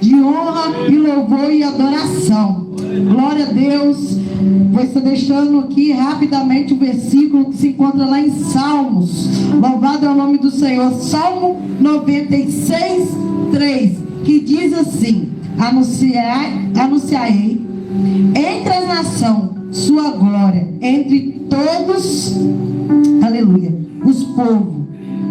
de honra e louvor e adoração. Glória a Deus. Vou estar deixando aqui rapidamente o versículo que se encontra lá em Salmos. Louvado é o nome do Senhor. Salmo 96, 3, que diz assim: anunciarei entre as nações sua glória, entre todos, aleluia, os povos,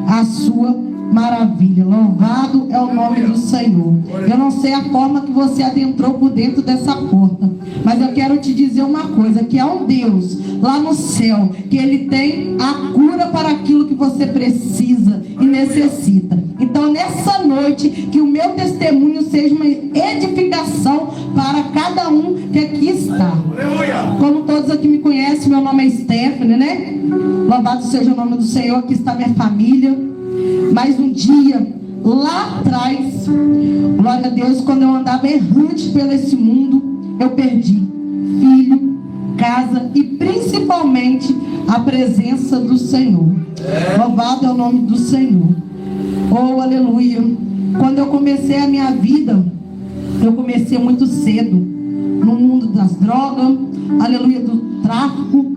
a sua maravilha. Louvado é o nome do Senhor. Eu não sei a forma que você adentrou por dentro dessa porta, mas eu quero te dizer uma coisa, que há um Deus lá no céu, que Ele tem a cura para aquilo que você precisa e necessita. Então nessa noite, que o meu testemunho seja uma edificação para cada um que aqui está. Como todos aqui me conhecem, meu nome é Stephanie, né? Louvado seja o nome do Senhor. Aqui está minha família. Mas um dia, lá atrás, glória a Deus, quando eu andava errante pelo esse mundo, eu perdi filho, casa e principalmente a presença do Senhor. Louvado é o nome do Senhor. Oh, aleluia. Quando eu comecei a minha vida, eu comecei muito cedo no mundo das drogas, aleluia, do tráfico.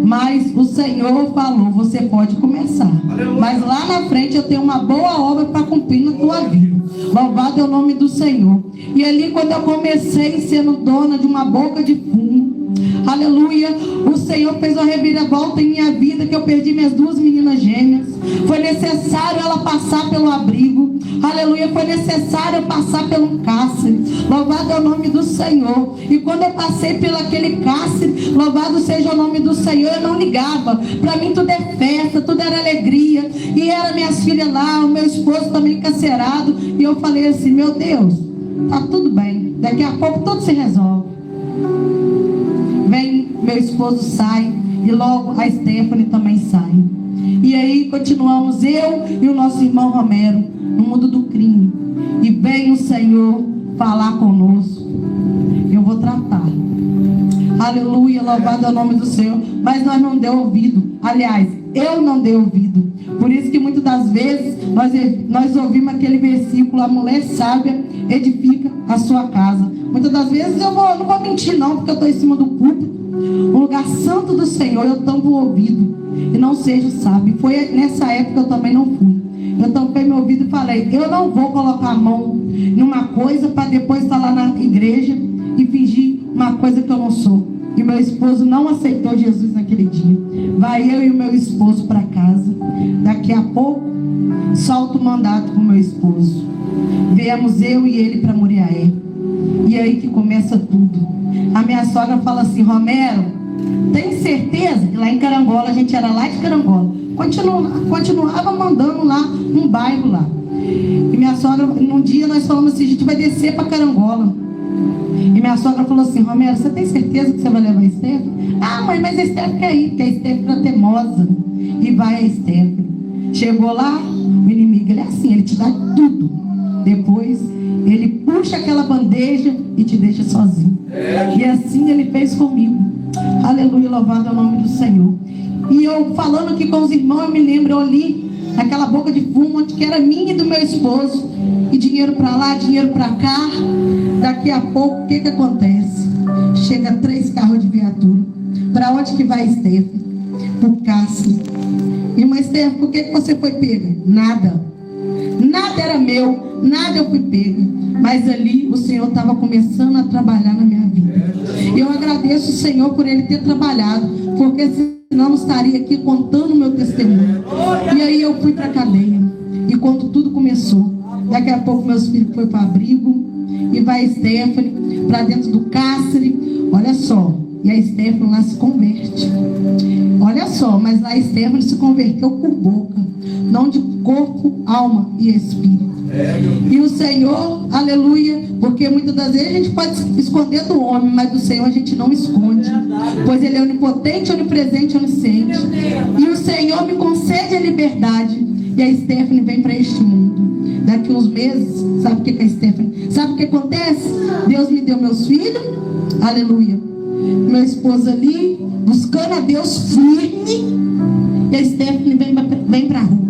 Mas o Senhor falou: você pode começar, mas lá na frente eu tenho uma boa obra para cumprir na tua vida. Louvado é o nome do Senhor. E ali, quando eu comecei sendo dona de uma boca de fumo, aleluia, o Senhor fez uma reviravolta em minha vida, que eu perdi minhas 2 meninas gêmeas. Foi necessário ela passar pelo abrigo, aleluia, foi necessário eu passar pelo cárcere. Louvado é o nome do Senhor. E quando eu passei pelo aquele cárcere, louvado seja o nome do Senhor, eu não ligava. Para mim tudo é festa, tudo era alegria. E era minhas filhas lá, o meu esposo também encarcerado. E eu falei assim: meu Deus, tá tudo bem, daqui a pouco tudo se resolve. Vem, meu esposo sai, e logo a Stephanie também sai. E aí continuamos, eu e o nosso irmão Romero, no mundo do crime. E vem o Senhor falar conosco: eu vou tratar. Aleluia, louvado é o nome do Senhor. Mas nós não deu ouvido. Aliás, eu não dei ouvido. Por isso que muitas das vezes nós ouvimos aquele versículo: a mulher sábia edifica a sua casa. Muitas das vezes eu não vou mentir não, porque eu estou em cima do púlpito, o lugar santo do Senhor, eu tampo o ouvido e não seja sábio. Foi nessa época eu também não fui. Eu tampei meu ouvido e falei: eu não vou colocar a mão numa coisa para depois estar lá na igreja e fingir uma coisa que eu não sou. E meu esposo não aceitou Jesus naquele dia. Vai eu e o meu esposo para casa. Daqui a pouco solto o mandato para o meu esposo. Viemos eu e ele para Muriaé. E aí que começa tudo. A minha sogra fala assim: Romero, tem certeza? E lá em Carangola, a gente era lá de Carangola, continuava mandando lá um bairro lá. E minha sogra, num dia nós falamos assim: a gente vai descer para Carangola. E minha sogra falou assim: Romero, você tem certeza que você vai levar a Stephanie? Ah, mãe, mas a Stephanie quer ir, porque a Stephanie é teimosa. E vai a Stephanie. Chegou lá, o inimigo, ele é assim, ele te dá tudo. Depois ele puxa aquela bandeja e te deixa sozinho. E assim ele fez comigo. Aleluia, louvado é o nome do Senhor. E eu falando aqui com os irmãos, eu me lembro, eu ali naquela boca de fumo, onde que era minha e do meu esposo, e dinheiro para lá, dinheiro para cá. Daqui a pouco, o que acontece? Chega 3 carros de viatura. Para onde que vai, Stephanie? Para o cárcere. Irmã Stephanie, por que você foi pega? Nada era meu, nada eu fui pega. Mas ali o Senhor estava começando a trabalhar na minha vida. E eu agradeço o Senhor por Ele ter trabalhado, porque senão não estaria aqui contando o meu testemunho. E aí eu fui para a cadeia. E quando tudo começou, daqui a pouco meus filhos foram para o abrigo, e vai a Stephanie para dentro do cárcere. Olha só, e a Stephanie lá se converte. Olha só, mas lá a Stephanie se converteu por boca, não de corpo, alma e espírito. E o Senhor, aleluia, porque muitas das vezes a gente pode esconder do homem, mas do Senhor a gente não esconde, pois Ele é onipotente, onipresente, onisciente. E o Senhor me concede a liberdade. E a Stephanie vem para este mundo. Daqui uns meses, sabe o que é a Stephanie? Sabe o que acontece? Deus me deu meus filhos, aleluia, meu esposo ali, buscando a Deus firme. E a Stephanie vem para a rua.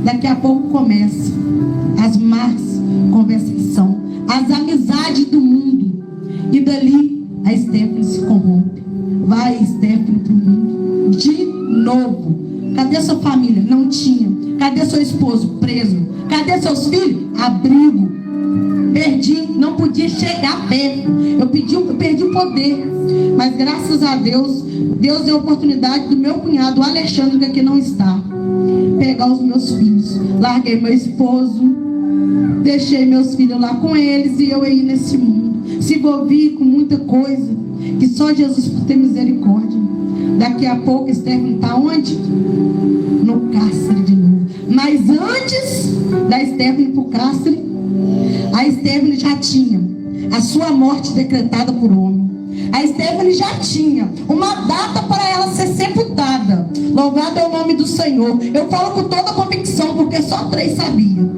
Daqui a pouco começa as más conversações, as amizades agir do mundo. E dali a Stephanie se corrompe. Vai Stephanie pro mundo de novo. Cadê sua família? Não tinha. Cadê seu esposo? Preso. Cadê seus filhos? Abrigo. Perdi, não podia chegar perto. Eu perdi o poder. Mas graças a Deus, Deus deu a oportunidade do meu cunhado, o Alexandre, que aqui não está, pegar os meus filhos. Larguei meu esposo, deixei meus filhos lá com eles e eu aí nesse mundo. Se envolvi com muita coisa que só Jesus por ter misericórdia. Daqui a pouco Stephanie está onde? No cárcere de novo. Mas antes da Stephanie para o cárcere, a Stephanie já tinha a sua morte decretada por homem. A Stephanie já tinha uma data para ela ser sepultada. Louvado é o nome do Senhor. Eu falo com toda a convicção, porque só 3 sabiam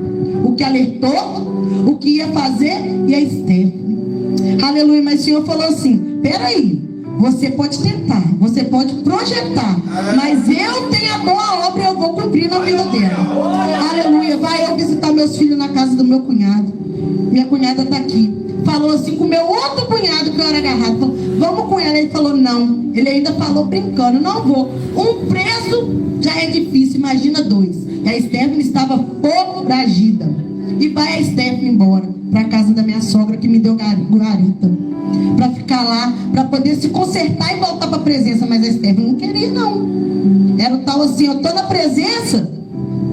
o que alertou, o que ia fazer, e a Stephanie. Aleluia. Mas o Senhor falou assim: peraí, você pode tentar, você pode projetar, mas eu tenho a boa obra e eu vou cumprir na vida dela. Aleluia. Vai eu visitar meus filhos na casa do meu cunhado. Minha cunhada está aqui. Falou assim com o meu outro cunhado, que eu era agarrado. Falou, vamos com ela. Ele falou, não. Ele ainda falou brincando, não vou. Um preso já é difícil, imagina 2. E a Stephanie estava foragida. E vai a Stephanie embora para a casa da minha sogra, que me deu guarita, para ficar lá, para poder se consertar e voltar para a presença. Mas a Stephanie não queria, não. Era o tal assim, eu estou na presença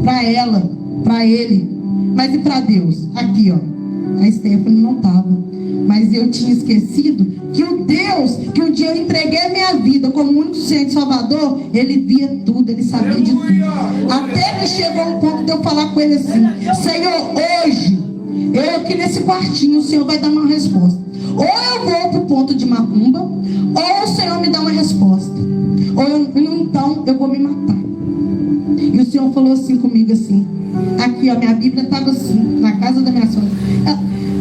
para ela, para ele, mas e para Deus? Aqui, ó. A Stephanie não estava. Mas eu tinha esquecido que o Deus, que um dia eu entreguei a minha vida como único Senhor e Salvador, Ele via tudo, Ele sabia de tudo. Até que chegou um ponto de eu falar com Ele assim: Senhor, hoje, eu aqui nesse quartinho, o Senhor vai dar uma resposta. Ou eu vou para o ponto de macumba, ou o Senhor me dá uma resposta. Então eu vou me matar. E o Senhor falou assim comigo assim. Aqui, ó, minha Bíblia estava assim, na casa da minha sogra.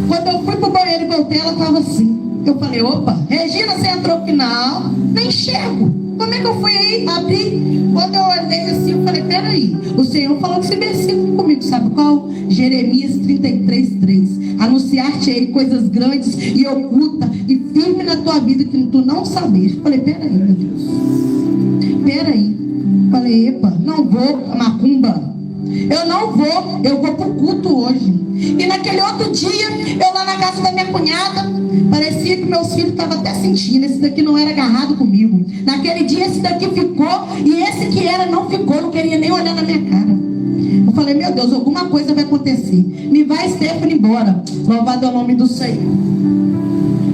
Quando eu fui pro banheiro e voltei, ela estava assim. Eu falei, opa, Regina, você entrou aqui? Não, nem enxergo. Como é que eu fui aí, abri? Quando eu olhei assim, eu falei, peraí. O Senhor falou que esse versículo comigo, sabe qual? Jeremias 33:3. Anunciar-te-ei coisas grandes e ocultas e firme na tua vida que tu não sabes. Eu falei, peraí, meu Deus. Peraí. Falei, epa, não vou a macumba. Eu não vou, eu vou pro culto hoje. E naquele outro dia, eu lá na casa da minha cunhada, parecia que meus filhos estavam até sentindo, esse daqui não era agarrado comigo. Naquele dia esse daqui ficou, e esse que era não ficou, não queria nem olhar na minha cara. Eu falei, meu Deus, alguma coisa vai acontecer. Me vai Stephanie embora. Louvado é o nome do Senhor.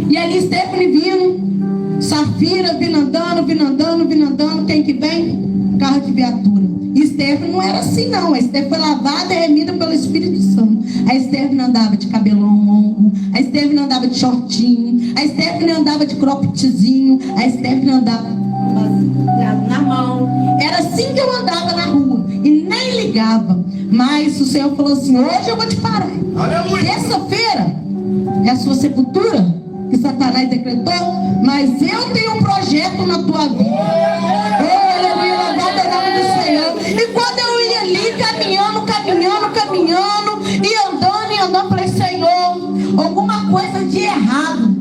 E ali Stephanie vindo, Safira vindo andando, quem que vem? Carro de viatura. E Stephanie não era assim, não. A Stephanie foi lavada e remida pelo Espírito Santo. A Stephanie andava de cabelão longo. A Stephanie andava de shortinho. A Stephanie andava de croppedzinho. A Stephanie andava na mão. Era assim que eu andava na rua. E nem ligava. Mas o Senhor falou assim, hoje eu vou te parar. Terça-feira é a sua sepultura, que Satanás decretou. Mas eu tenho um projeto na tua vida. E quando eu ia ali caminhando e andando, falei, Senhor, alguma coisa de errado.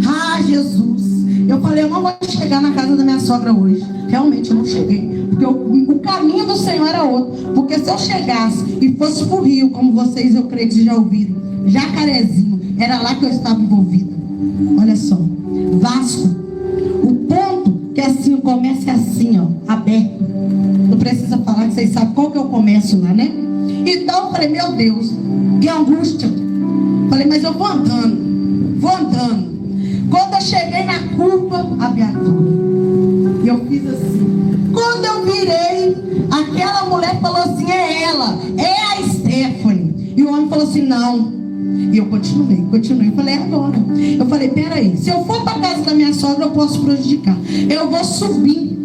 Ah, Jesus. Eu falei, eu não vou chegar na casa da minha sogra hoje. Realmente eu não cheguei, porque o caminho do Senhor era outro. Porque se eu chegasse e fosse pro Rio, como vocês, eu creio que já ouviram, Jacarezinho, era lá que eu estava envolvida. Olha só, Vasco, o ponto que assim, o comércio é assim, ó, aberto. Não precisa falar, que vocês sabem qual que é o comércio lá, né? Então eu falei, meu Deus, que angústia. Falei, mas eu vou andando. Quando eu cheguei na curva, a viatura. E eu fiz assim. Quando eu virei, aquela mulher falou assim, é ela, é a Stephanie. E o homem falou assim, não. E eu continuei. Falei, agora. Eu falei, peraí, se eu for para casa da minha sogra, eu posso prejudicar. Eu vou subir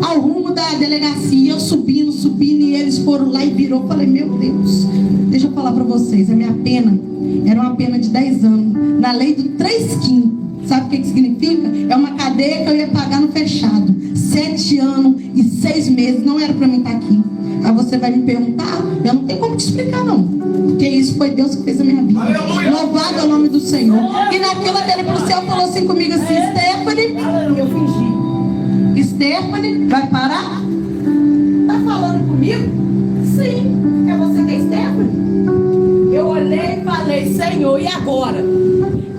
ao rumo da delegacia, eu subindo, e eles foram lá e virou. Eu falei, meu Deus, deixa eu falar para vocês, a minha pena era uma pena de 10 anos, na lei do 3/5. Sabe o que significa? É uma cadeia que eu ia pagar no fechado. 7 anos e 6 meses, não era para mim estar aqui. Aí você vai me perguntar, eu não tenho como te explicar não, porque isso foi Deus que fez a minha vida. Louvado é o nome do Senhor. E naquilo dele pro céu falou assim comigo assim: Stephanie, eu fingi. Stephanie, vai parar? Tá falando comigo? Sim, é você que é Stephanie? Eu olhei e falei: Senhor, e agora?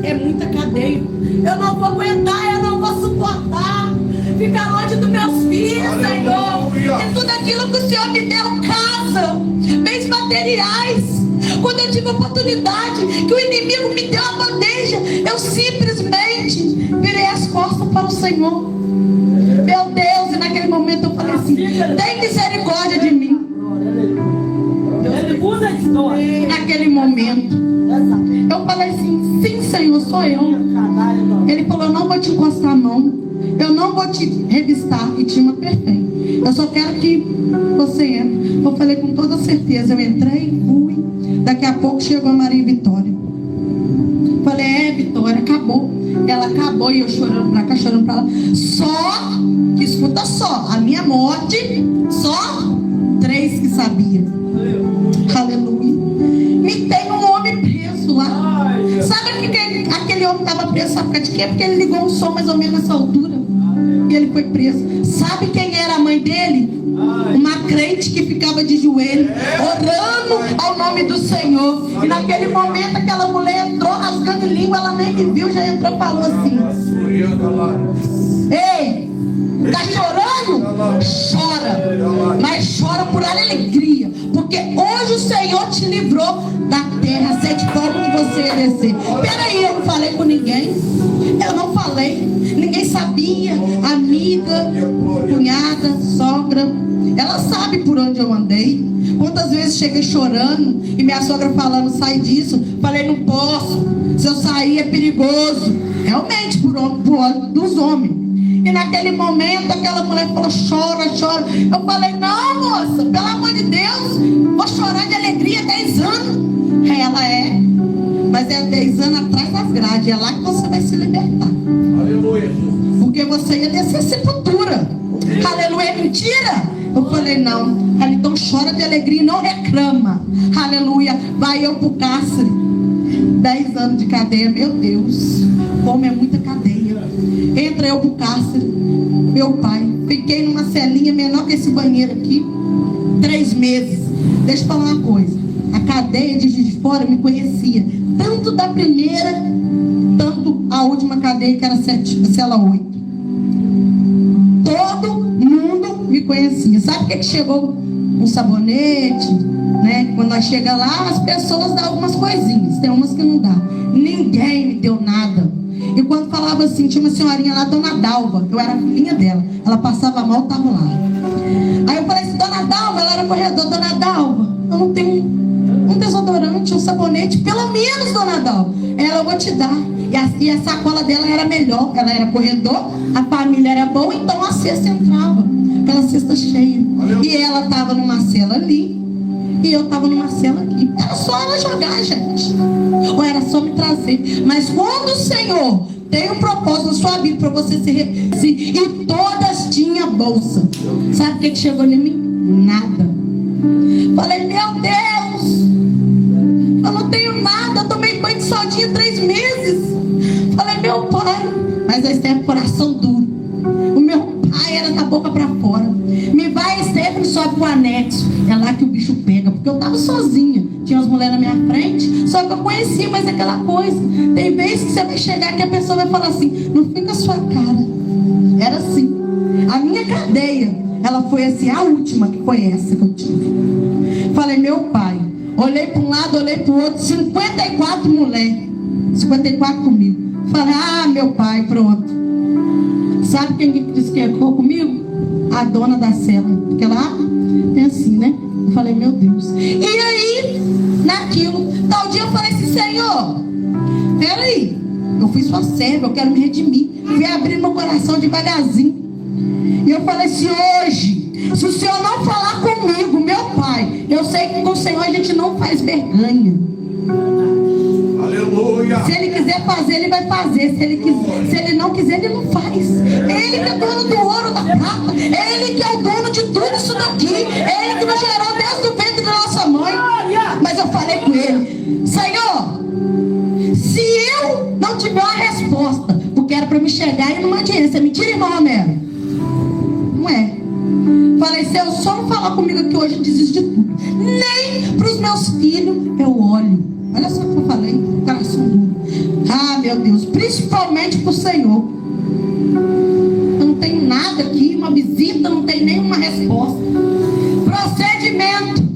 É muita cadeia. Eu não vou aguentar, eu não vou suportar ficar longe dos meus filhos, Senhor. E tudo aquilo que o Senhor me deu, casa, bens materiais. Quando eu tive a oportunidade que o inimigo me deu a bandeja, eu simplesmente virei as costas para o Senhor. Meu Deus, e naquele momento eu falei assim: tem misericórdia de mim. Naquele momento eu falei assim: sim, Senhor, sou eu. Ele falou: eu não vou te encostar a mão, eu não vou te revistar. E tinha uma perfeita. Eu só quero que você entre. Eu falei com toda certeza. Eu entrei, fui. Daqui a pouco chegou a Maria Vitória. Falei: Vitória, acabou. Ela acabou. E eu chorando pra cá, chorando pra lá. Só, escuta só, a minha morte, só 3 que sabiam. Aleluia. Me tem um homem preso lá. Sabe o que aquele homem estava preso? Sabe por quê? Porque ele ligou um som mais ou menos nessa altura. E ele foi preso. Sabe quem era a mãe dele? Uma crente que ficava de joelho, orando ao nome do Senhor. E naquele momento aquela mulher entrou rasgando língua. Ela nem me viu, já entrou e falou assim: ei, tá chorando? Chora. Mas chora por alegria, porque hoje o Senhor te livrou da terra. Sei de como você ia descer. Peraí, eu não falei com ninguém. Eu não falei. Ninguém sabia. Amiga, cunhada, sogra, ela sabe por onde eu andei. Quantas vezes cheguei chorando e minha sogra falando: sai disso. Falei: não posso. Se eu sair é perigoso. Realmente, por olho dos homens. E naquele momento aquela mulher falou: chora, chora. Eu falei: não, moça, pelo amor de Deus, vou chorar de alegria. 10 anos. Ela é. Mas é 10 anos atrás das grades. É lá que você vai se libertar. Aleluia. Porque você ia descer a sepultura. Aleluia, é mentira. Eu falei: não. Ela: então chora de alegria e não reclama. Aleluia. Vai eu pro cárcere. 10 anos de cadeia, meu Deus. Como é muita cadeia. Entra eu pro cárcere. Meu pai. Fiquei numa celinha menor que esse banheiro aqui. 3 meses. Deixa eu falar uma coisa. A cadeia de Juiz de Fora me conhecia. Tanto da primeira, tanto a última cadeia, que era cela 8. Todo mundo me conhecia. Sabe o que chegou? Um sabonete, né? Quando nós chegamos lá, as pessoas dão algumas coisinhas. Tem umas que não dá. Ninguém me deu nada. E quando falava assim, tinha uma senhorinha lá, Dona Dalva. Eu era filhinha dela. Ela passava mal, estava lá. Aí eu falei assim: Dona Dalva, ela era corredora. Dona Dalva, eu não tenho um desodorante, um sabonete. Pelo menos, Dona Dalva. Ela: eu vou te dar. E a sacola dela era melhor. Ela era corredor, a família era boa, então a cesta entrava. Aquela cesta cheia. E ela estava numa cela ali, e eu estava numa cela aqui. Era só ela jogar, gente. Ou era só me trazer. Mas quando o Senhor tem um propósito na sua vida para você se repetir, e todas tinham bolsa. Sabe o que chegou em mim? Nada. Falei: meu Deus, eu não tenho nada. Eu tomei banho de saldinha 3 meses. Falei: meu pai. Mas aí tem coração duro. O meu pai era da boca para fora. Me vai sempre sobe pro anexo. É lá que o bicho pega. Porque eu tava sozinha. Tinha as mulheres na minha frente. Só que eu conhecia, mas é aquela coisa. Tem vezes que você vai chegar que a pessoa vai falar assim: não fica a sua cara. Era assim. A minha cadeia, ela foi assim, a última que foi essa que eu tive. Falei: meu pai. Olhei para um lado, olhei para o outro. 54 mulheres. 54 comigo. Falei: ah, meu pai, pronto. Sabe quem disse que ficou comigo? A dona da cela. Porque lá tem assim, né? Eu falei: meu Deus. E aí, naquilo, tal dia eu falei assim: Senhor, peraí, eu fui sua serva, eu quero me redimir. Fui abrir meu coração devagarzinho. E eu falei assim: hoje, se o Senhor não falar comigo, meu pai, eu sei que com o Senhor a gente não faz vergonha. Aleluia. Se ele quiser fazer, ele vai fazer. Se ele não quiser, ele não faz. Ele que é dono do ouro, da prata. Ele que é o dono de tudo isso daqui. Ele que nos gerou desde o ventre da nossa mãe. Mas eu falei com ele: Senhor, se eu tiver uma resposta, porque era para me chegar e numa audiência. É mentira, irmão Romero? Não é. Falei, se eu só não falar comigo aqui hoje, eu desisto de tudo. Nem para os meus filhos eu olho. Olha só o que eu falei, coração duro. Ah, meu Deus, principalmente para o Senhor. Eu não tenho nada aqui, uma visita, não tem nenhuma resposta. Procedimento.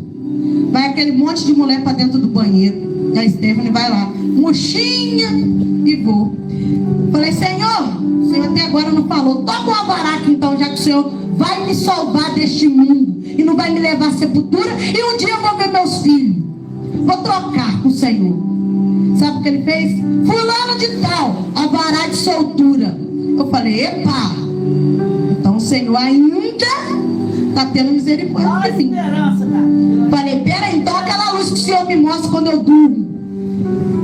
Vai aquele monte de mulher para dentro do banheiro. E a Stephanie vai lá, murchinha, e vou. Falei, Senhor, o Senhor até agora não falou. Toca o alvará então, já que o Senhor vai me salvar deste mundo e não vai me levar à sepultura, e um dia eu vou ver meus filhos. Vou trocar com o Senhor. Sabe o que ele fez? Fulano de tal, alvará de soltura. Eu falei, epa, então o Senhor ainda está tendo misericórdia de mim. Falei, pera, então aquela luz que o Senhor me mostra quando eu durmo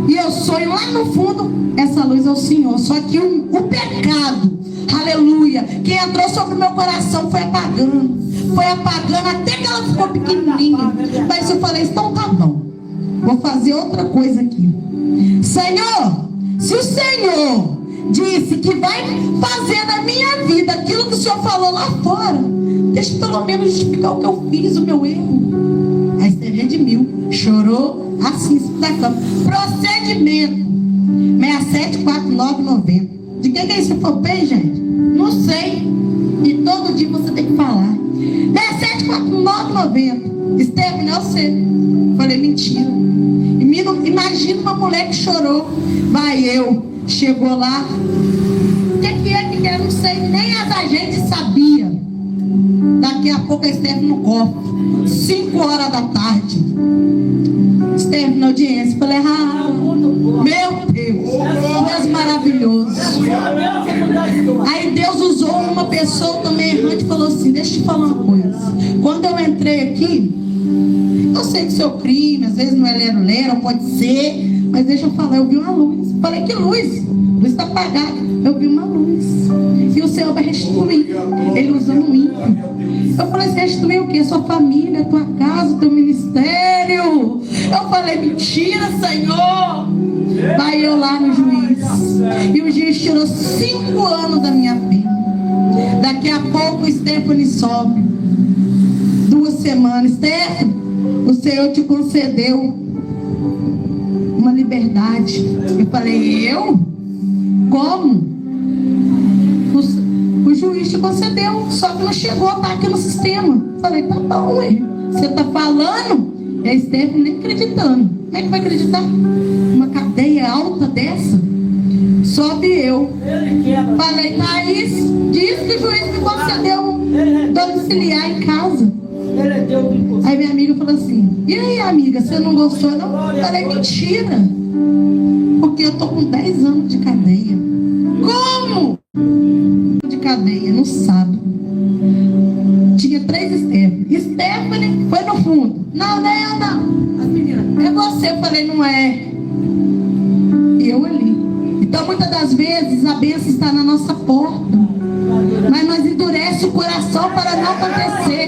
e eu sonho lá no fundo, essa luz é o Senhor. Só que o pecado, aleluia, que entrou sobre o meu coração foi apagando até que ela ficou pequenininha. Mas eu falei, então tá bom, vou fazer outra coisa aqui. Senhor, se o Senhor disse que vai fazer na minha vida aquilo que o Senhor falou lá fora, deixa eu pelo menos justificar o que eu fiz, o meu erro. Aí você redimiu, chorou assim da cama. Procedimento 674990. De quem é esse fopém, gente? Não sei. E todo dia você tem que falar. 674990. Stephanie, eu sei. Falei, mentira. Imagina uma mulher que chorou. Vai eu. Chegou lá. O que é? Não sei. Nem as agentes sabiam. Daqui a pouco a Stephanie no copo. 5 horas da tarde. Stephanie na audiência. Falei, meu Deus. Deus maravilhoso. Aí Deus usou uma pessoa também errante e falou assim, deixa eu te falar uma coisa. Quando eu entrei aqui, eu sei que seu crime, às vezes não é lero-lero, pode ser, mas deixa eu falar, eu vi uma luz. Falei, que luz? A luz está apagada. Eu vi uma luz. E o Senhor vai restituir. Ele usando o ímpio. Eu falei, você restituir o quê? Sua família, tua casa, teu ministério. Eu falei, mentira, Senhor. Vai eu lá no juiz. E o juiz tirou 5 anos da minha vida. Daqui a pouco o Stephanie sobe. 2 semanas. Stephanie, o Senhor te concedeu uma liberdade. Eu falei, eu? Como? O juiz te concedeu, só que não chegou, tá aqui no sistema. Falei, tá bom, ué. Você tá falando? E a Stephanie nem acreditando. Como é que vai acreditar? Uma cadeia alta dessa? Sobe eu. Falei, Thaís, diz que o juiz me concedeu domiciliar em casa. Aí minha amiga falou assim, e aí, amiga, você não gostou não? Falei, mentira, porque eu tô com 10 anos de cadeia. Como? De cadeia, no sábado. Tinha 3 Stephanie. Stephanie foi no fundo. Não. As meninas, é você. Eu falei, não é. Eu ali. Então muitas das vezes a bênção está na nossa porta, mas nós endurece o coração para não acontecer.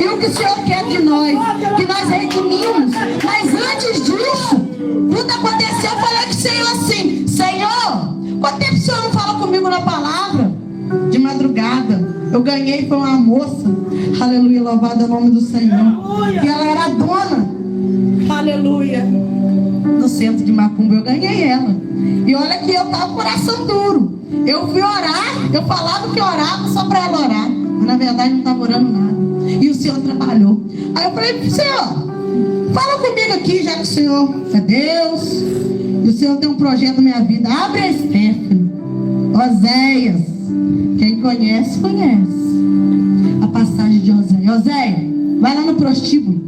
E o que o Senhor quer de nós? Que nós redimimos. Mas antes disso, tudo aconteceu. Eu falei com o Senhor assim, Senhor, quanto tempo o Senhor não fala comigo na palavra? De madrugada, eu ganhei, foi uma moça, aleluia, louvado é o nome do Senhor, e ela era dona, aleluia, no centro de Macumba. Eu ganhei ela, e olha que eu tava com o coração duro. Eu fui orar, eu falava que orava só para ela orar, mas na verdade não estava orando nada. E o Senhor trabalhou. Aí eu falei, Senhor, fala comigo aqui, já que o Senhor é Deus, e o Senhor tem um projeto na minha vida. Abre a Stephanie, Oséias. Quem conhece, conhece a passagem de Oséias. Oséias, vai lá no prostíbulo,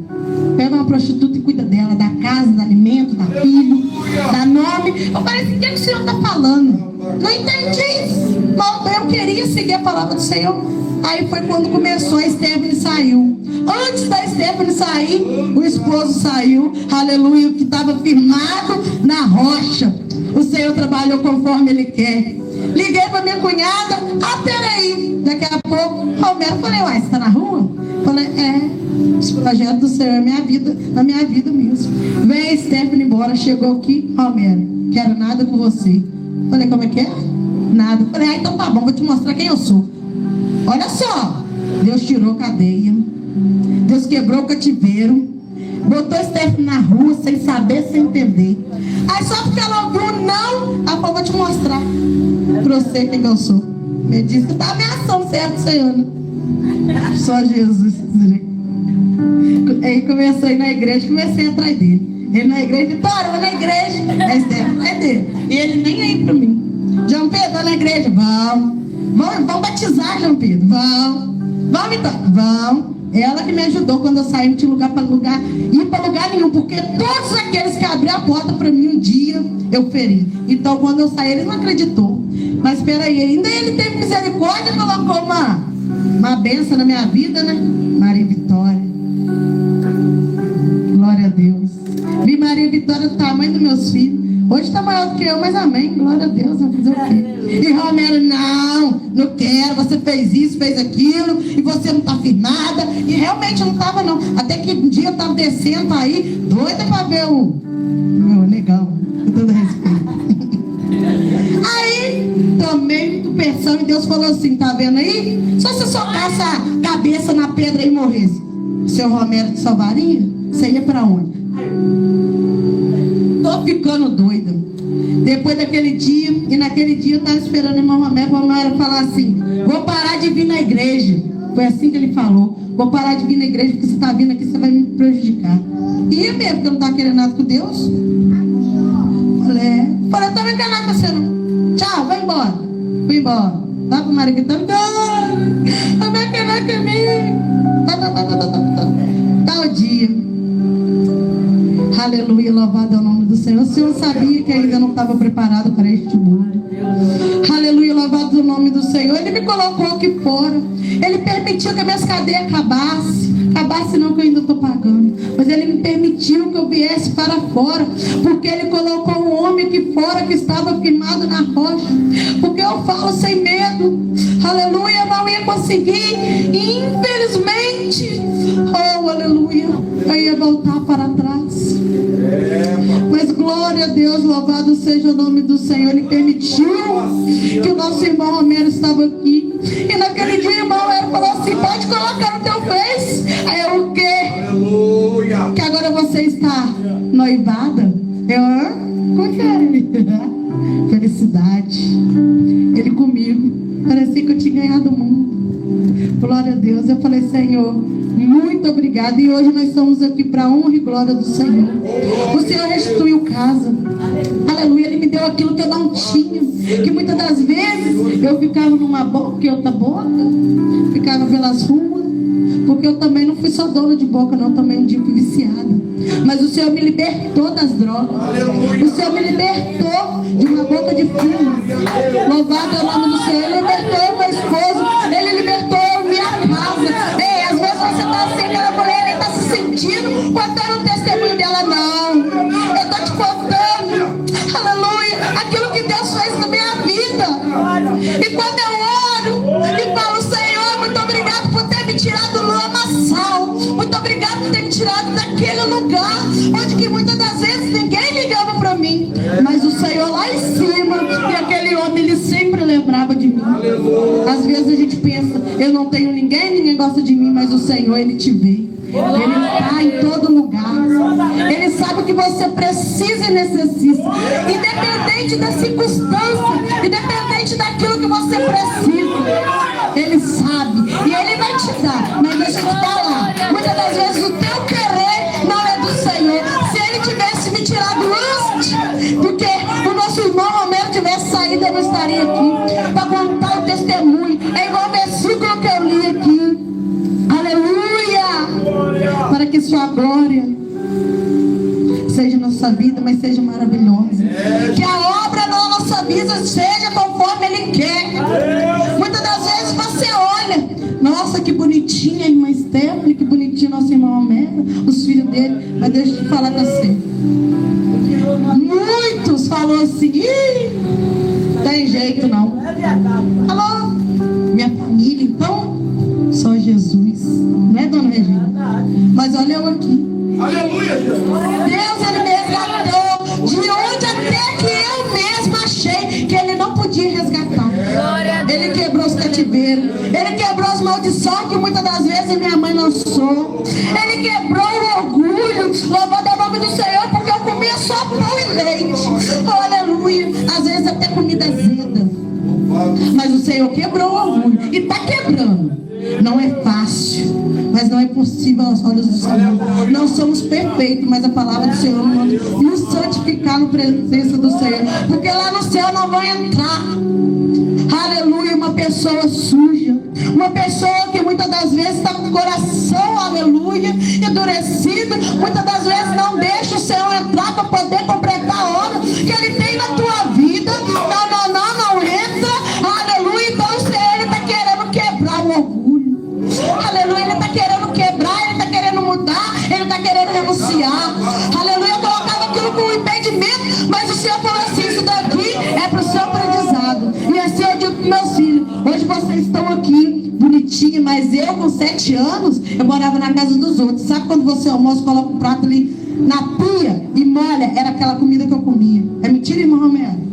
pega uma prostituta e cuida dela, da casa, do alimento, da filha, dá nome. Eu falei assim, o que o Senhor está falando? Não entendi. Não, eu queria seguir a palavra do Senhor. Aí foi quando começou, a Stephanie saiu. Antes da Stephanie sair, o esposo saiu, aleluia, que estava firmado na rocha. O Senhor trabalhou conforme Ele quer. Liguei para minha cunhada, peraí, daqui a pouco, Romero, falei, uai, você está na rua? Falei, esse projeto do Senhor é minha vida, na minha vida mesmo. Vem a Stephanie embora, chegou aqui, Romero, quero nada com você. Falei, como é que é? Nada. Falei, ah, então tá bom, vou te mostrar quem eu sou. Olha só, Deus tirou cadeia, Deus quebrou o cativeiro, botou Stephanie na rua sem saber, sem entender. Aí só porque ela ouviu um não, ela falou, vou te mostrar pra você quem eu sou. Ele disse que tá ameaçando certo, Senhor. Só Jesus. Aí comecei a ir na igreja, comecei atrás dele. Ele na igreja, Vitória, vou na igreja. Aí Stephanie, atrás dele. E ele nem aí pra mim. João Pedro, vai na igreja? Vamos batizar, João Pedro. Vamos, Vitória? Vamos. Ela que me ajudou quando eu saí, não tinha lugar para ir para lugar nenhum, porque todos aqueles que abriram a porta para mim um dia, eu feri. Então quando eu saí, ele não acreditou. Mas espera aí, ainda ele teve misericórdia e colocou uma benção na minha vida, né? Maria Vitória. Glória a Deus. Vi Maria Vitória do tamanho dos meus filhos. Hoje está maior do que eu, mas amém. Glória a Deus, vou fazer o quê? E Romero, não quero, você fez isso, fez aquilo, e você não está firmada. E realmente eu não estava não. Até que um dia eu estava descendo aí, doida para ver meu negão, com todo respeito. Aí, tomei pressão e Deus falou assim, tá vendo aí? Se você socasse a cabeça na pedra e morresse, o seu Romero te salvaria? Você ia para onde? Tô ficando doida. Depois daquele dia, e naquele dia eu estava esperando o irmão Romero falar assim, vou parar de vir na igreja. Foi assim que ele falou, vou parar de vir na igreja, porque você está vindo aqui, você vai me prejudicar. E eu mesmo, porque eu não estava querendo nada com Deus. Falei, eu tô enganado com você não. Tchau, vai embora. Fui embora. Lá pro marido gritando, não vai enganar comigo. Tal dia. Aleluia, louvado é o nome do Senhor. O Senhor sabia que ainda não estava preparado para este mundo. Aleluia, louvado é o nome do Senhor. Ele me colocou aqui fora. Ele permitiu que as minhas cadeias acabasse não, que eu ainda estou pagando. Mas Ele me permitiu que eu viesse para fora, porque Ele colocou um homem aqui fora que estava firmado na rocha. Porque eu falo sem medo. Aleluia, eu não ia conseguir. E infelizmente, oh aleluia, eu ia voltar para trás. Mas glória a Deus, louvado seja o nome do Senhor. Ele permitiu que o nosso irmão Romero estava aqui. E naquele dia o irmão Romero falou assim, pode colocar no teu Face. Aí eu, o quê? Aleluia. Que agora você está noivada? Como que é? Felicidade. Ele comigo. Parecia que eu tinha ganhado o mundo. Glória a Deus. Eu falei, Senhor, muito obrigado. E hoje nós estamos aqui para a honra e glória do Senhor. O Senhor restituiu casa. Aleluia. Ele me deu aquilo que eu não tinha. Que muitas das vezes eu ficava numa boca e outra boca. Ficava pelas ruas. Porque eu também não fui só dona de boca, não. Eu também um dia fui viciada. Mas o Senhor me libertou das drogas. O Senhor me libertou de uma boca de fumo. Louvado é o nome do Senhor. Ele libertou meu esposo. Ele libertou minha casa. Ei, às vezes você está assim, aquela mulher, ele está se sentindo contando o testemunho dela. Não, eu estou te contando, aleluia, aquilo que Deus fez na minha vida. E quando eu oro e falo, Senhor, muito obrigado por ter me tirado do lamaçal. Muito obrigado por ter me tirado daquele lugar onde que muitas das vezes ninguém ligava para mim, mas o Senhor lá em cima, e aquele homem, ele sempre lembrava de mim. Às vezes a gente pensa, eu não tenho ninguém gosta de mim, mas o Senhor, Ele te vê. Ele está em todo lugar. Ele sabe o que você precisa e necessita, independente da circunstância, independente daquilo que você precisa. Ele sabe e Ele vai te dar. Mas deixa eu te falar, muitas das vezes o teu querer não é do Senhor. Se Ele tivesse me tirado antes, porque o nosso irmão Romero tivesse saído, eu não estaria aqui para contar o testemunho. É igual o versículo que eu li aqui. Aleluia! Para que sua glória seja nossa vida, mas seja maravilhosa. Que a obra da nossa vida seja conforme Ele quer. Muitas das vezes você olha, nossa, que bonitinha a irmã Stephanie, que bonitinho nosso irmão Romero, os filhos dele. Mas deixa eu te falar com você. Muitos falam assim, tem jeito não. Alô? Minha família, então, só Jesus. Não é, dona Regina? Mas olha eu aqui. Aleluia! Deus, Ele me resgatou de onde até que eu mesma achei que cativeiro. Ele quebrou as maldições que muitas das vezes minha mãe lançou. Ele quebrou o orgulho. Louvado é o nome do Senhor, porque eu comia só pão e leite. Oh, aleluia. Às vezes até comida azeda. Mas o Senhor quebrou o orgulho. E está quebrando. Não é fácil, mas não é possível aos olhos do Senhor. Não somos perfeitos, mas a palavra do Senhor manda nos santificar na presença do Senhor, porque lá no céu não vão entrar, aleluia, uma pessoa suja, uma pessoa que muitas das vezes está com o coração, aleluia, endurecido, muitas das vezes não deixa o Senhor entrar para poder completar a obra que Ele tem na tua vida. Não entra, aleluia. Então o Senhor, Ele está querendo quebrar o orgulho. Aleluia, Ele está querendo quebrar, Ele está querendo mudar, Ele está querendo renunciar. Aleluia, eu colocava aquilo como impedimento, mas o Senhor falou assim: isso daqui é para o seu aprendizado. E assim eu digo para meus filhos: hoje vocês estão aqui, bonitinho, mas eu com 7 anos, eu morava na casa dos outros. Sabe quando você almoça, coloca um prato ali na pia e molha? Era aquela comida que eu comia. É mentira, irmão Romero?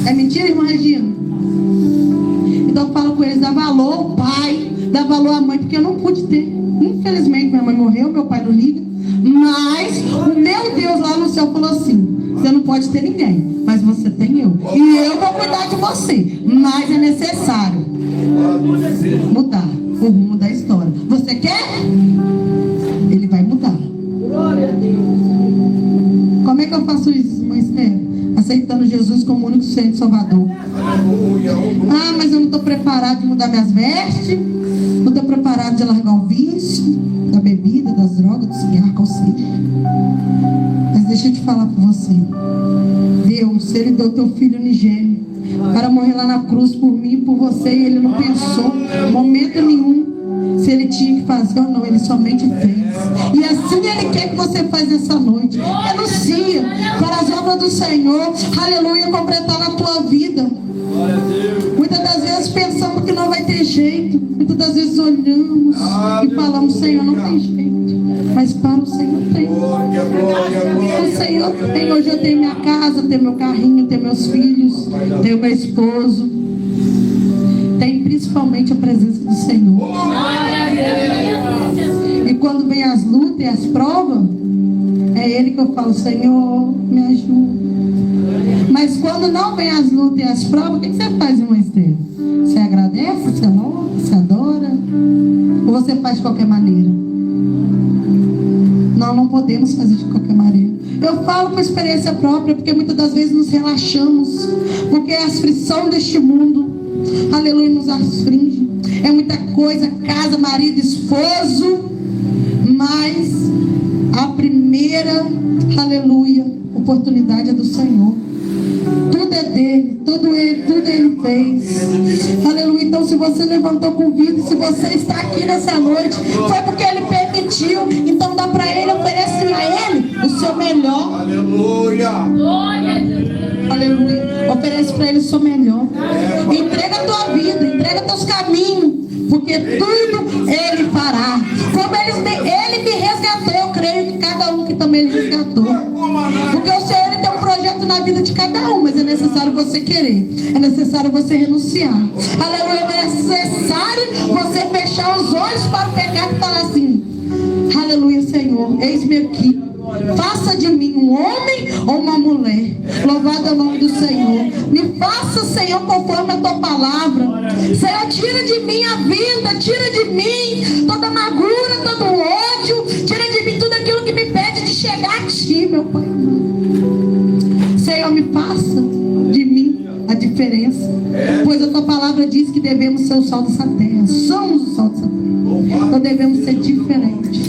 É mentira, irmã Regina? Então eu falo com eles: dá valor ao pai, dá valor à mãe, porque eu não pude ter. Infelizmente minha mãe morreu, meu pai não liga. Mas o meu Deus lá no céu falou assim: você não pode ter ninguém, mas você tem eu. E eu vou cuidar de você. Mas é necessário mudar o rumo da história. Você quer? Ele vai mudar. Como é que eu faço isso, irmã Esther? Aceitando Jesus como único Senhor e Salvador. Ah, mas eu não estou preparado de mudar minhas vestes, não estou preparado de largar o vício, da bebida, das drogas, do cigarro, qual seja. Mas deixa eu te falar para você: Deus, Ele deu teu filho unigênito para morrer lá na cruz por mim e por você, e Ele não pensou em momento nenhum se Ele tinha que fazer ou não. Ele somente fez. E assim Ele quer que você faça essa noite. Renuncia para as obras do Senhor, aleluia, completar na tua vida. Muitas das vezes pensamos que não vai ter jeito. Muitas das vezes olhamos e falamos: Senhor, não tem jeito. Mas para o Senhor tem. O Senhor tem. Hoje eu tenho minha casa, tenho meu carrinho, tenho meus filhos, tenho meu esposo. Tem principalmente a presença do Senhor. E quando vem as lutas e as provas, é Ele que eu falo: Senhor, me ajuda. Mas quando não vem as lutas e as provas, o que você faz, irmã Esther? Você agradece, você louva, você adora? Ou você faz de qualquer maneira? Não podemos fazer de qualquer maneira. Eu falo com experiência própria, porque muitas das vezes nos relaxamos, porque a aflição deste mundo, aleluia, nos aflige. É muita coisa, casa, marido, esposo, mas a primeira, aleluia, oportunidade é do Senhor. Tudo é dele, tudo ele fez. Aleluia. Então, se você levantou com vida, se você está aqui nessa noite, foi porque Ele permitiu. Então dá para Ele, oferecer a Ele o seu melhor. Aleluia. Aleluia. Oferece para Ele o seu melhor. Entrega a tua vida, entrega teus caminhos, porque tudo Ele fará. Como Ele me resgatou, eu creio que cada um que também Ele resgatou. Porque o Senhor, Ele tem um projeto na vida de cada um, mas é necessário você querer, é necessário você renunciar. Aleluia. É necessário você fechar os olhos para o pecado e falar assim: aleluia, Senhor, eis-me aqui. Faça de mim um homem ou uma mulher. Louvado é o nome do Senhor. Me faça, Senhor, conforme a tua palavra. Senhor, tira de mim a vida, tira de mim toda amargura, todo ódio, tira de mim tudo aquilo que me impede de chegar a ti, meu Pai. Senhor, me faça de mim a diferença, pois a tua palavra diz que devemos ser o sal dessa terra. Somos o sal dessa terra. Então devemos ser diferentes.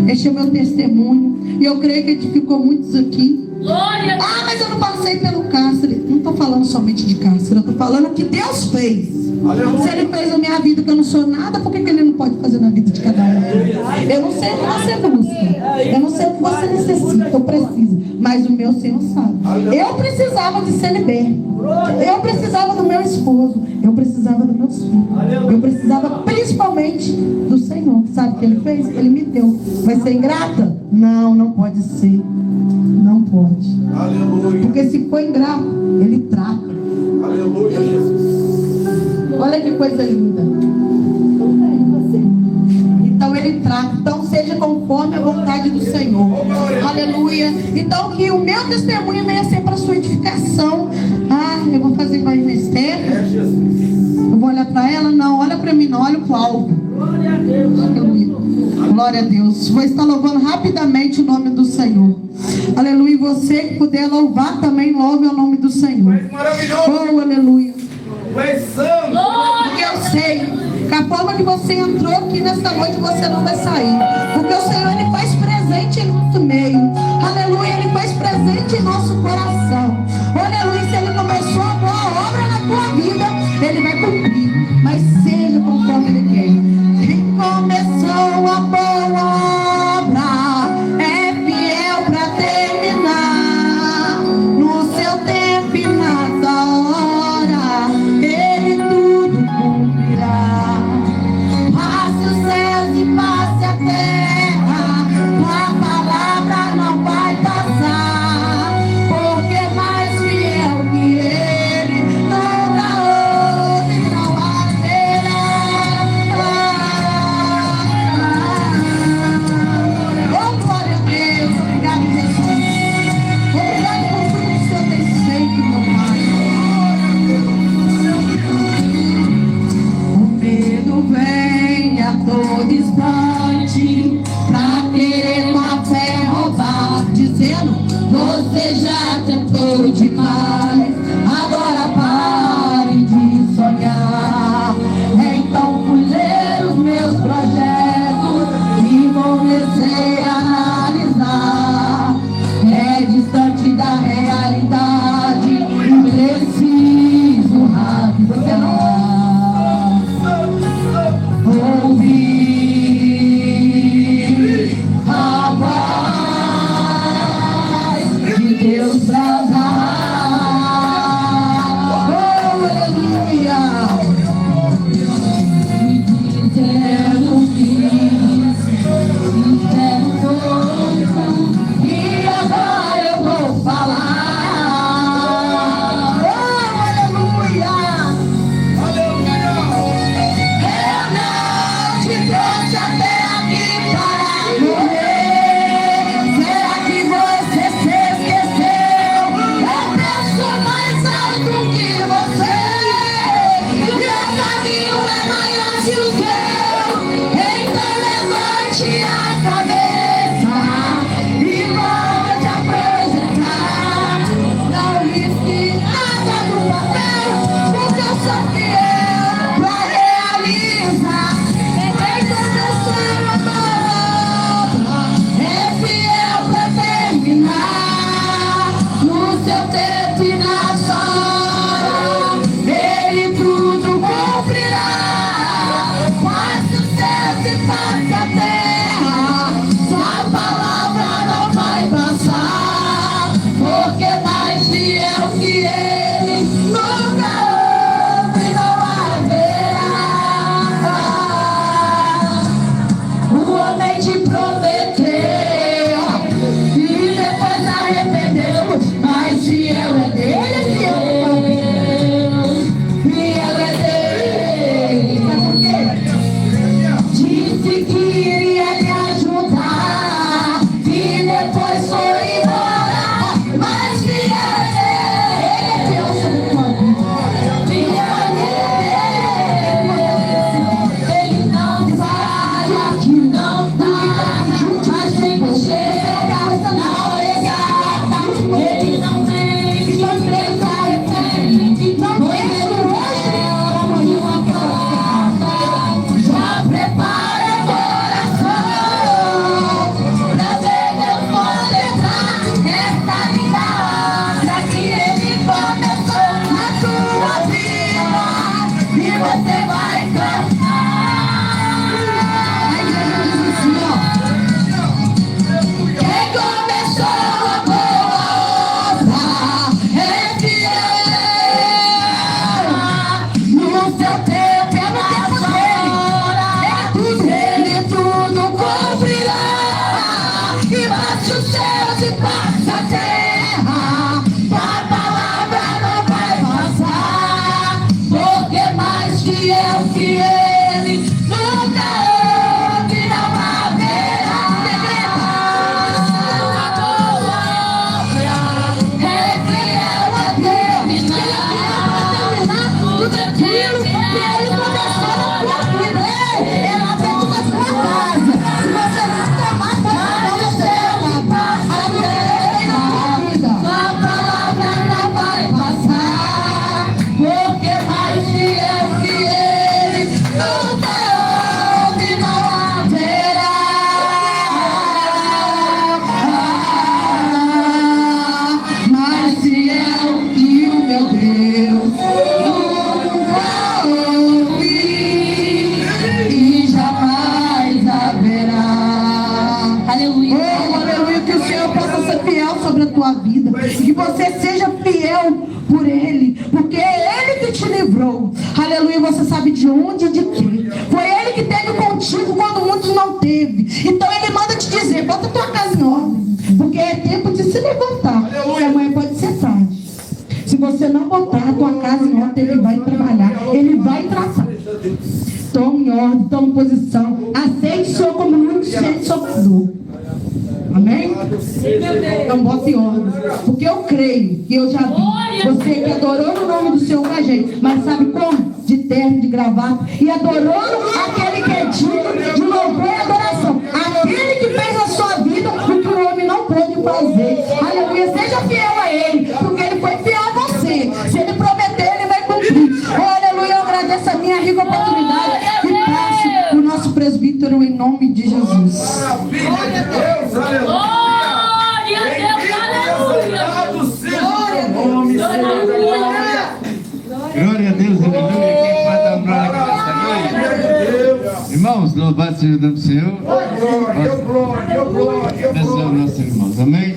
Este é o meu testemunho. E eu creio que edificou muitos aqui. Ah, mas eu não passei pelo cárcere. Não estou falando somente de cárcere. Eu estou falando o que Deus fez. Se Ele fez na minha vida, que eu não sou nada, por que Ele não pode fazer na vida de cada um? Eu não sei o que você busca. Eu não sei o que você necessita. Eu preciso. Mas o meu Senhor sabe. Eu precisava de ser liberto. Eu precisava do meu esposo. Eu precisava dos meus filhos. Eu precisava principalmente do Senhor. Sabe o que Ele fez? Ele me deu. Vai ser ingrata? Não, não pode ser. Não pode. Aleluia. Porque se for ingrato, Ele trata. Aleluia, Jesus. Olha que coisa linda. Então ele trata. Então seja conforme a vontade do Senhor. Aleluia. Então que o meu testemunho venha ser para sua edificação. Eu vou fazer igual a irmã Esther. Eu vou olhar para ela? Não, olha para mim, não, olha para o alvo. Aleluia. Glória a Deus. Vou estar louvando rapidamente o nome do Senhor. Aleluia. E você que puder louvar também, louve o nome do Senhor. Oh, aleluia. Porque eu sei que a forma que você entrou aqui nesta noite, você não vai sair. Porque o Senhor, Ele faz presente em nosso meio. Aleluia. Ele faz presente em nosso coração. Aleluia. Se Ele começou a boa obra na tua vida, Ele vai cumprir. Mas seja conforme Ele quer. Quem começou a boa obra é fiel para terminar. No seu tempo e nessa hora, Ele tudo cumprirá. Passe os céus e passe a terra, tua palavra não vai passar. Porque mais fiel que Ele, não dá outro e não haverá. Oh, glória a Deus. Obrigado, Jesus. Obrigado por tudo que o Senhor tem feito, meu Pai. O medo vem a todo instante pra querer tua fé roubar, dizendo: você já tentou demais, agora pare de sonhar. Então fui ler os meus projetos e comecei a analisar. É distante da realidade e preciso racionar. Ouvir a voz de Deus bradar. Oh, aleluia. Me dizendo que sincero todo, e agora eu vou falar. Oh, aleluia. Eu não te trouxe até aqui para morrer. Será que você se esqueceu fiel e o meu Deus nunca houve e jamais haverá. Aleluia. Oh, aleluia, que o Senhor possa ser fiel sobre a tua vida, que você seja fiel por Ele, porque é Ele que te livrou. Aleluia, você sabe de onde e de quê. Foi Ele que teve contigo quando muitos não teve. Então Ele manda te dizer, bota tua casa em ordem, porque é tempo de se levantar. E amanhã pode ser tarde. Se você não botar a tua casa em ordem, Ele vai trabalhar, Ele vai traçar. Tome ordem, tome posição. Aceite o Senhor como único suficiente Salvador. Amém? Então bota em ordem. Porque eu creio que eu já vi você que adorou no nome do Senhor com a gente. Mas sabe como? De terno, de gravata. E adorando aquele que é digno de louvor e adoração. Aquele que fez a sua vida o que o homem não pôde fazer. Aleluia. Seja fiel a Ele. Porque Ele foi fiel a você. Se Ele prometer, Ele vai cumprir. Oh, aleluia. Eu agradeço a minha rica oportunidade. E passo o nosso presbítero em nome de Jesus. Glória a Deus, aleluia. Glória a Deus, aleluia. Quem pode dar um glória aqui nesta noite? Irmãos, louvado seja o nome do Senhor. Glória, glória, glória. Abençoe nossos irmãos, amém?